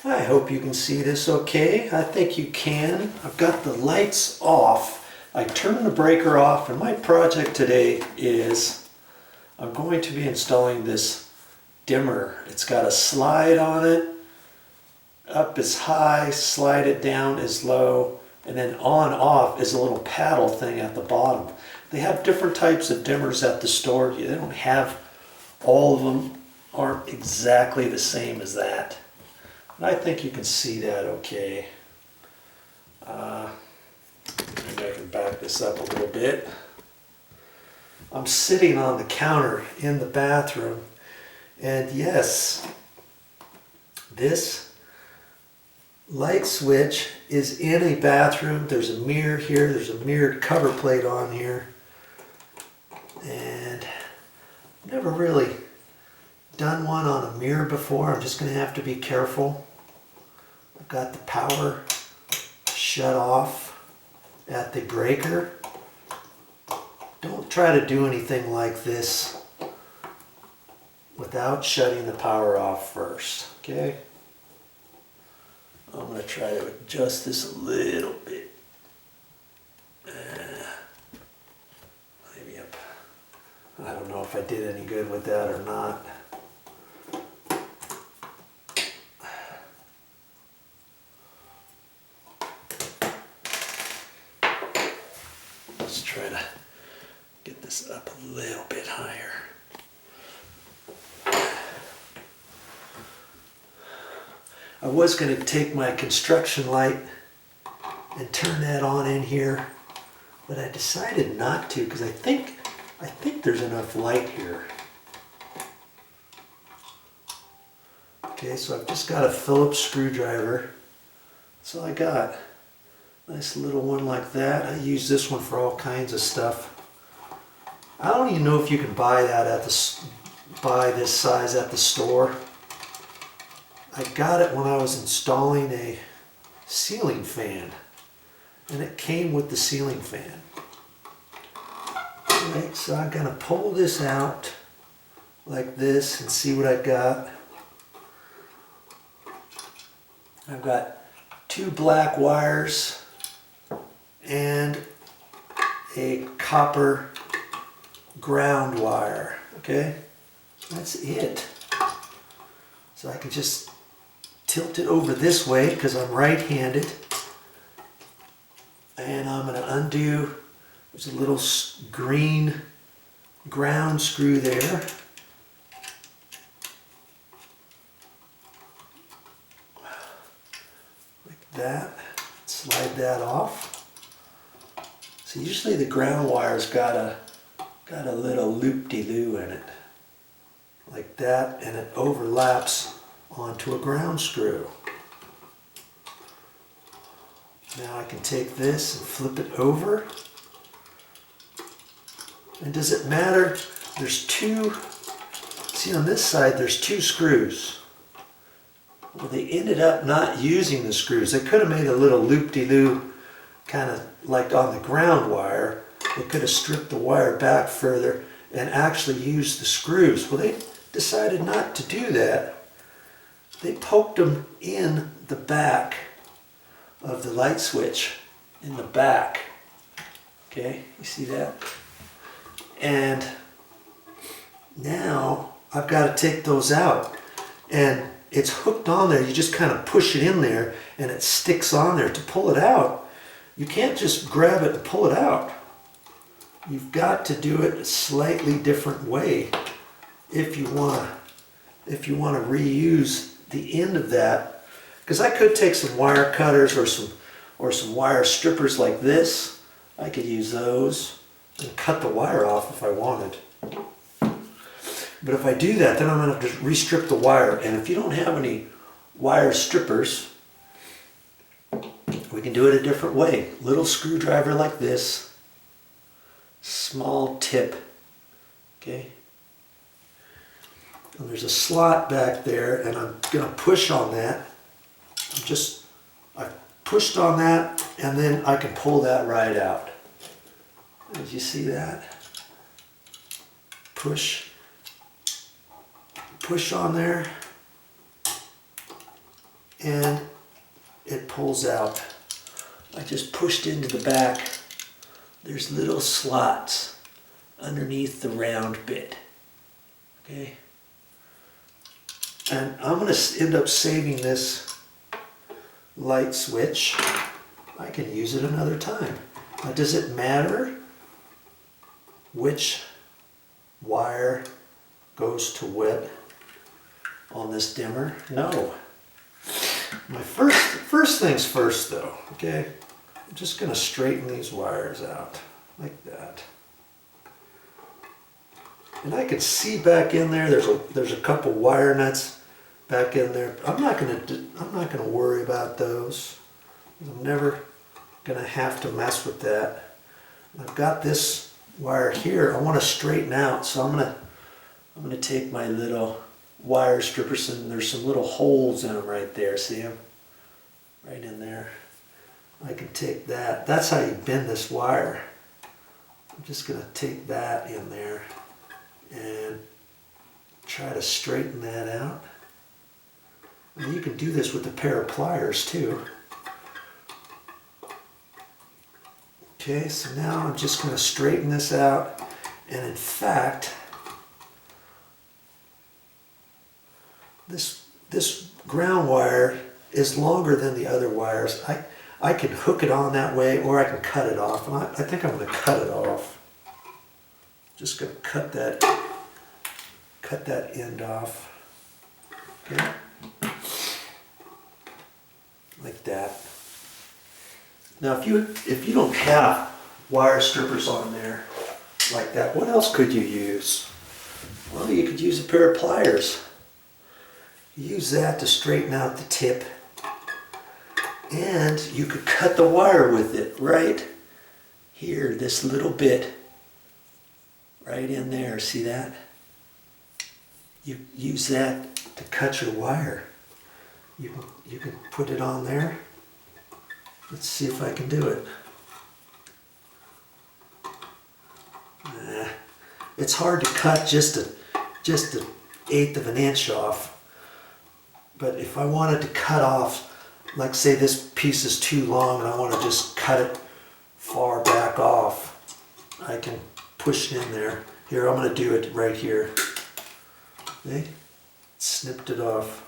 I hope you can see this okay. I think you can. I've got the lights off. I turned the breaker off, and my project today is I'm going to be installing this dimmer. It's got a slide on it. Up is high, slide it down is low, and then on off is a little paddle thing at the bottom. They have different types of dimmers at the store. They don't have all of them, aren't exactly the same as that. And I think you can see that okay. Maybe I can back this up a little bit. I'm sitting on the counter in the bathroom, and yes, this light switch is in a bathroom. There's a mirror here. There's a mirrored cover plate on here. And I've never really done one on a mirror before. I'm just going to have to be careful. I've got the power shut off at the breaker. Don't try to do anything like this without shutting the power off first, okay? I'm going to try to adjust this a little bit. Maybe up. I don't know if I did any good with that or not. Let's try to get this up a little bit higher. I was going to take my construction light and turn that on in here, but I decided not to because I think there's enough light here. Okay, so I've just got a Phillips screwdriver. That's all I got. Nice little one like that. I use this one for all kinds of stuff. I don't even know if you can buy that buy this size at the store. I got it when I was installing a ceiling fan, and it came with the ceiling fan. Alright, so I'm going to pull this out like this and see what I've got. I've got 2 black wires and a copper ground wire. Okay, that's it. So I can just tilt it over this way because I'm right-handed, and I'm going to undo. There's a little green ground screw there. Like that. Slide that off. So usually the ground wire's got a little loop-de-loo in it. Like that, and it overlaps onto a ground screw. Now I can take this and flip it over. And does it matter? There's 2, see on this side there's 2 screws. Well, they ended up not using the screws. They could have made a little loop-de-loo kind of like on the ground wire. They could have stripped the wire back further and actually used the screws. Well, they decided not to do that. They poked them in the back of the light switch, in the back. Okay, you see that? And now I've got to take those out, and it's hooked on there. You just kind of push it in there and it sticks on there. To pull it out, you can't just grab it and pull it out. You've got to do it a slightly different way if you want to reuse the end of that. Because I could take some wire cutters or some wire strippers like this. I could use those and cut the wire off if I wanted. But if I do that, then I'm going to have to re-strip the wire. And if you don't have any wire strippers, we can do it a different way. Little screwdriver like this, small tip, okay? And there's a slot back there, and I'm going to push on that. I pushed on that, and then I can pull that right out. Did you see that? Push on there, and it pulls out. I just pushed into the back. There's little slots underneath the round bit. Okay. And I'm going to end up saving this light switch. I can use it another time. Now, does it matter which wire goes to what on this dimmer? No. My first things first though, okay? I'm just going to straighten these wires out like that. And I can see back in there, there's a couple wire nuts back in there. I'm not gonna worry about those. I'm never gonna have to mess with that. I've got this wire here I want to straighten out, so I'm gonna take my little wire strippers, and there's some little holes in them right there. See them? Right in there. I can take that. That's how you bend this wire. I'm just gonna take that in there and try to straighten that out. And you can do this with a pair of pliers too. Okay, so now I'm just going to straighten this out, and in fact, this ground wire is longer than the other wires. I can hook it on that way, or I can cut it off, and I think I'm going to cut it off. Just going to cut that end off. Okay, like that. Now, if you don't have wire strippers on there like that, what else could you use? Well, you could use a pair of pliers. Use that to straighten out the tip, and you could cut the wire with it right here, this little bit right in there. See that? You use that to cut your wire. You can put it on there. Let's see if I can do it. It's hard to cut just an eighth of an inch off. But if I wanted to cut off, like say this piece is too long and I want to just cut it far back off, I can push it in there. Here, I'm going to do it right here. See? Snipped it off.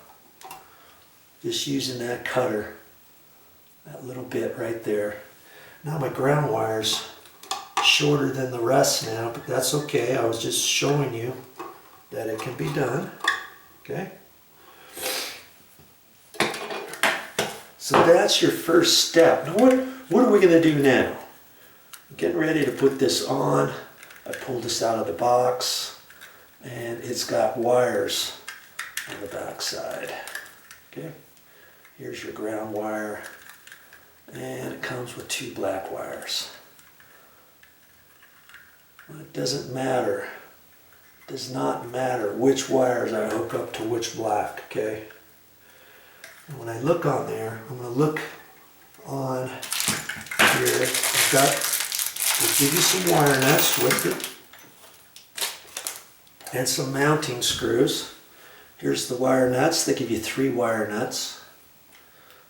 Just using that cutter. That little bit right there. Now my ground wire's shorter than the rest now, but that's okay. I was just showing you that it can be done. Okay? So that's your first step. Now what are we going to do now? I'm getting ready to put this on. I pulled this out of the box, and it's got wires on the back side. Okay? Here's your ground wire. And it comes with 2 black wires. Well, it doesn't matter. It does not matter which wires I hook up to which black, okay? And when I look on there, I'm going to look on here. We'll give you some wire nuts with it. And some mounting screws. Here's the wire nuts. They give you 3 wire nuts.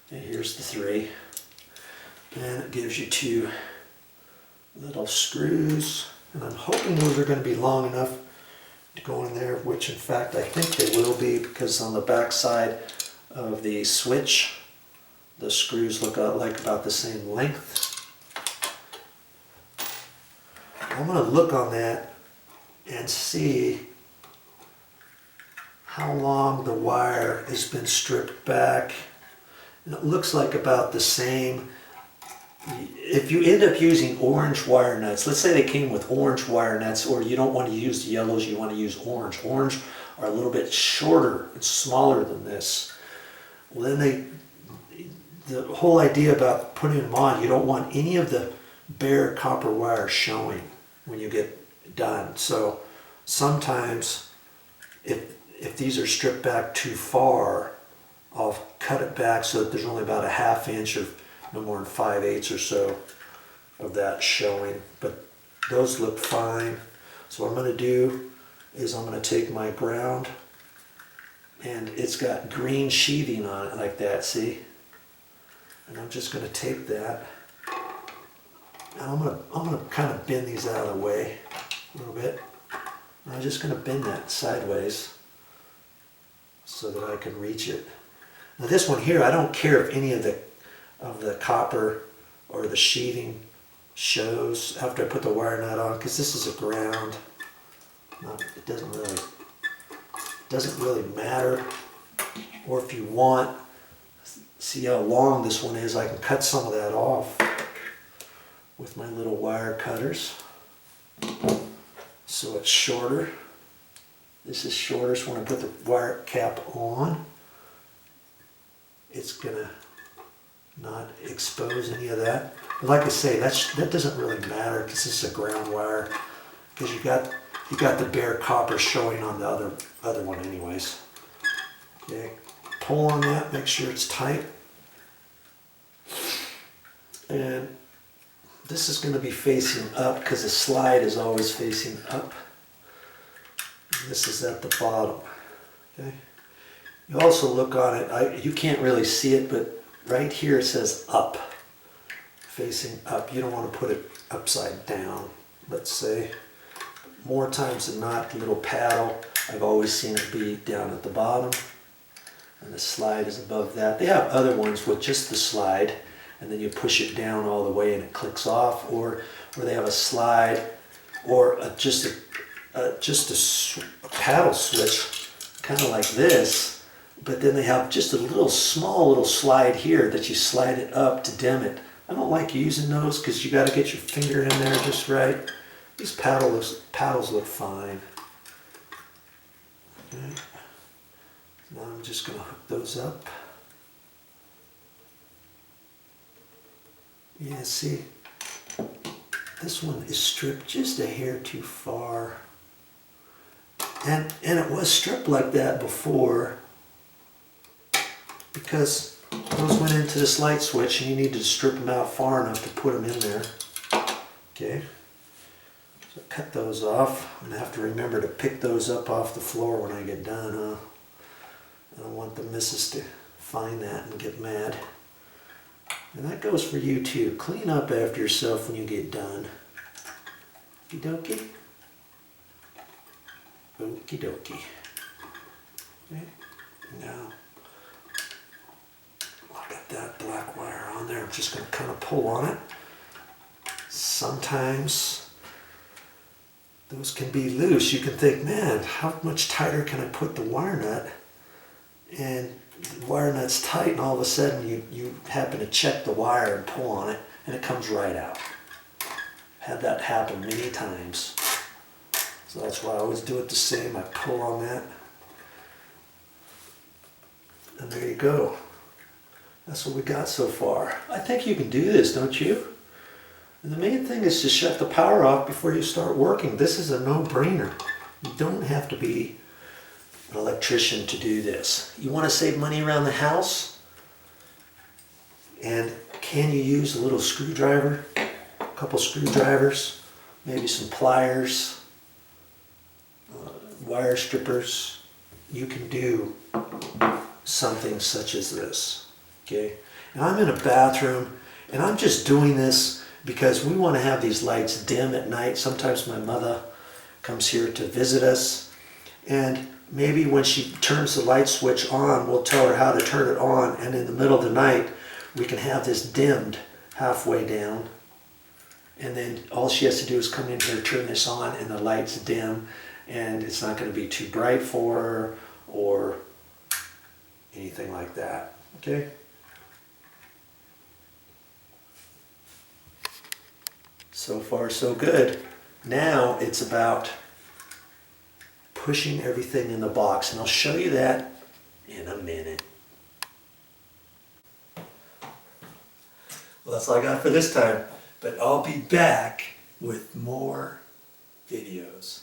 And here's the 3. And it gives you 2 little screws, and I'm hoping those are going to be long enough to go in there, which in fact I think they will be, because on the back side of the switch the screws look like about the same length. I'm going to look on that and see how long the wire has been stripped back, and it looks like about the same. If you end up using orange wire nuts, let's say they came with orange wire nuts, or you don't want to use the yellows, you want to use orange. Orange are a little bit shorter and smaller than this. Well, then the whole idea about putting them on, you don't want any of the bare copper wire showing when you get done. So sometimes if these are stripped back too far, I'll cut it back so that there's only about a 1/2 inch of no more than 5/8 or so of that showing, but those look fine. So what I'm going to do is I'm going to take my ground and it's got green sheathing on it like that, see? And I'm just going to tape that. And I'm gonna kind of bend these out of the way a little bit. And I'm just going to bend that sideways so that I can reach it. Now this one here, I don't care if any of the copper or the sheathing shows after I put the wire nut on, because this is a ground. It doesn't really matter. Or if you want, see how long this one is, I can cut some of that off with my little wire cutters. So it's shorter. This is shorter, so when I put the wire cap on, it's gonna not expose any of that. But like I say, that doesn't really matter because this is a ground wire, because you got the bare copper showing on the other one anyways. Okay, pull on that, make sure it's tight. And this is going to be facing up because the slide is always facing up. And this is at the bottom. Okay. You also look on it, you can't really see it, but right here it says up, facing up. You don't want to put it upside down, let's say. More times than not, the little paddle, I've always seen it be down at the bottom, and the slide is above that. They have other ones with just the slide, and then you push it down all the way and it clicks off, or they have a slide or just a paddle switch, kind of like this, but then they have just a small little slide here that you slide it up to dim it. I don't like using those because you got to get your finger in there just right. These paddles look fine. Okay. Now I'm just going to hook those up. Yeah, see, this one is stripped just a hair too far. And it was stripped like that before because those went into this light switch and you need to strip them out far enough to put them in there. Okay, so cut those off. I'm going to have to remember to pick those up off the floor when I get done, huh? I don't want the missus to find that and get mad. And that goes for you too. Clean up after yourself when you get done. Okie dokie. Okie dokie. Okay. Now, I've got that black wire on there. I'm just going to kind of pull on it. Sometimes those can be loose. You can think, man, how much tighter can I put the wire nut? And the wire nut's tight, and all of a sudden you happen to check the wire and pull on it, and it comes right out. Had that happen many times. So that's why I always do it the same. I pull on that, and there you go. That's what we got so far. I think you can do this, don't you? And the main thing is to shut the power off before you start working. This is a no-brainer. You don't have to be an electrician to do this. You want to save money around the house? And can you use a little screwdriver? A couple screwdrivers, maybe some pliers, wire strippers. You can do something such as this. Okay? And I'm in a bathroom, and I'm just doing this because we want to have these lights dim at night. Sometimes my mother comes here to visit us, and maybe when she turns the light switch on, we'll tell her how to turn it on, and in the middle of the night, we can have this dimmed halfway down. And then all she has to do is come in here, turn this on, and the light's dim, and it's not going to be too bright for her or anything like that. Okay? So far, so good. Now it's about pushing everything in the box, and I'll show you that in a minute. Well, that's all I got for this time, but I'll be back with more videos.